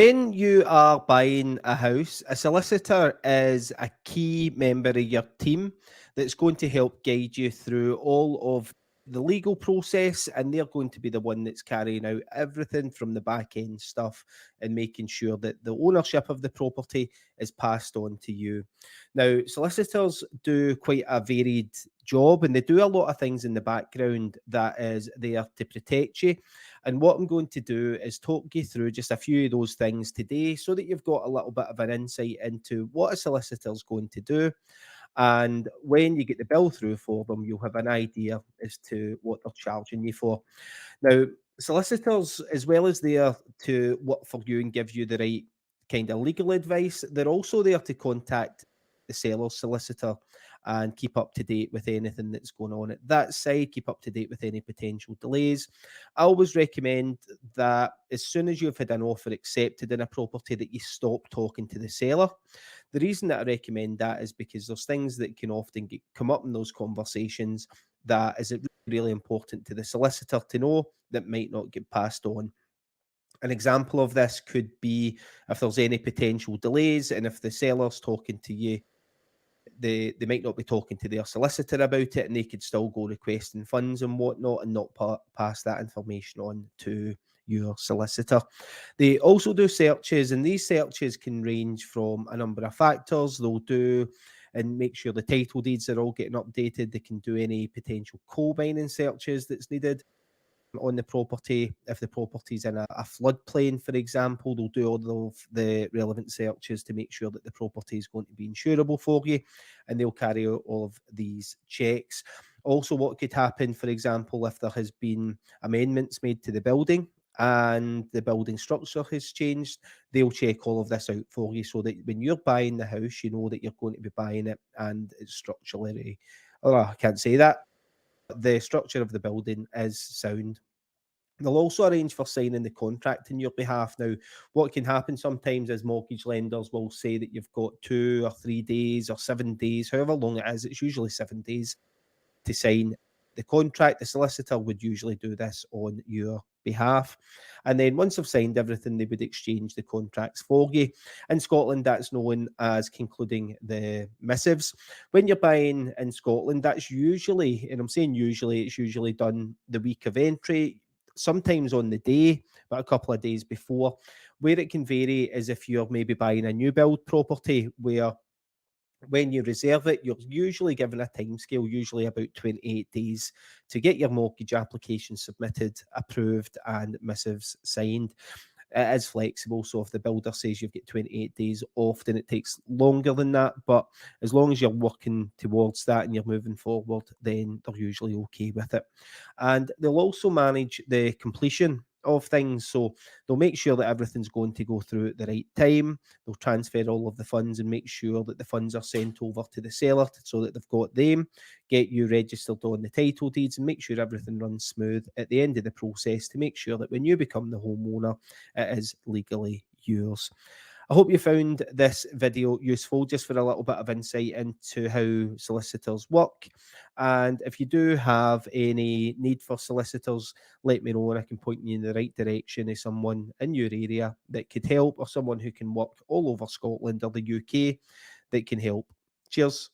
When you are buying a house, a solicitor is a key member of your team that's going to help guide you through all of the legal process, and they're going to be the one that's carrying out everything from the back end stuff and making sure that the ownership of the property is passed on to you. Now, solicitors do quite a varied job and they do a lot of things in the background that is there to protect you. And what I'm going to do is talk you through just a few of those things today so that you've got a little bit of an insight into what a solicitor's going to do. And when you get the bill through for them, you'll have an idea as to what they're charging you for. Now, solicitors, as well as there to work for you and give you the right kind of legal advice, they're also there to contact the seller's solicitor and keep up to date with anything that's going on at that side, keep up to date with any potential delays. I always recommend that as soon as you've had an offer accepted in a property that you stop talking to the seller. The reason that I recommend that is because there's things that can often come up in those conversations that is it really important to the solicitor to know that might not get passed on. An example of this could be if there's any potential delays and if the seller's talking to you, they might not be talking to their solicitor about it and they could still go requesting funds and whatnot and not pass that information on to your solicitor. They also do searches, and these searches can range from a number of factors. They'll do and make sure the title deeds are all getting updated. They can do any potential co-binding searches that's needed on the property. If the property's in a floodplain, for example, they'll do all of the relevant searches to make sure that the property is going to be insurable for you, and they'll carry out all of these checks. Also, what could happen, for example, if there has been amendments made to the building and the building structure has changed, they'll check all of this out for you so that when you're buying the house, you know that you're going to be buying it and it's structurally, oh, I can't say that, the structure of the building is sound. They'll also arrange for signing the contract in your behalf. Now, what can happen sometimes is mortgage lenders will say that you've got 2 or 3 days or 7 days, however long it is, it's usually 7 days to sign the contract. The solicitor would usually do this on your behalf. And then once they've signed everything, they would exchange the contracts for you. In Scotland, that's known as concluding the missives. When you're buying in Scotland, that's usually, and I'm saying usually, it's usually done the week of entry, sometimes on the day, but a couple of days before. Where it can vary is if you're maybe buying a new build property where when you reserve it, you're usually given a timescale, usually about 28 days, to get your mortgage application submitted, approved, and missives signed. It is flexible, so if the builder says you've got 28 days, often it takes longer than that. But as long as you're working towards that and you're moving forward, then they're usually okay with it. And they'll also manage the completion of things. So they'll make sure that everything's going to go through at the right time. They'll transfer all of the funds and make sure that the funds are sent over to the seller so that they've got them, get you registered on the title deeds, and make sure everything runs smooth at the end of the process to make sure that when you become the homeowner, it is legally yours. I hope you found this video useful just for a little bit of insight into how solicitors work. And if you do have any need for solicitors, let me know and I can point you in the right direction of someone in your area that could help, or someone who can work all over Scotland or the UK that can help. Cheers.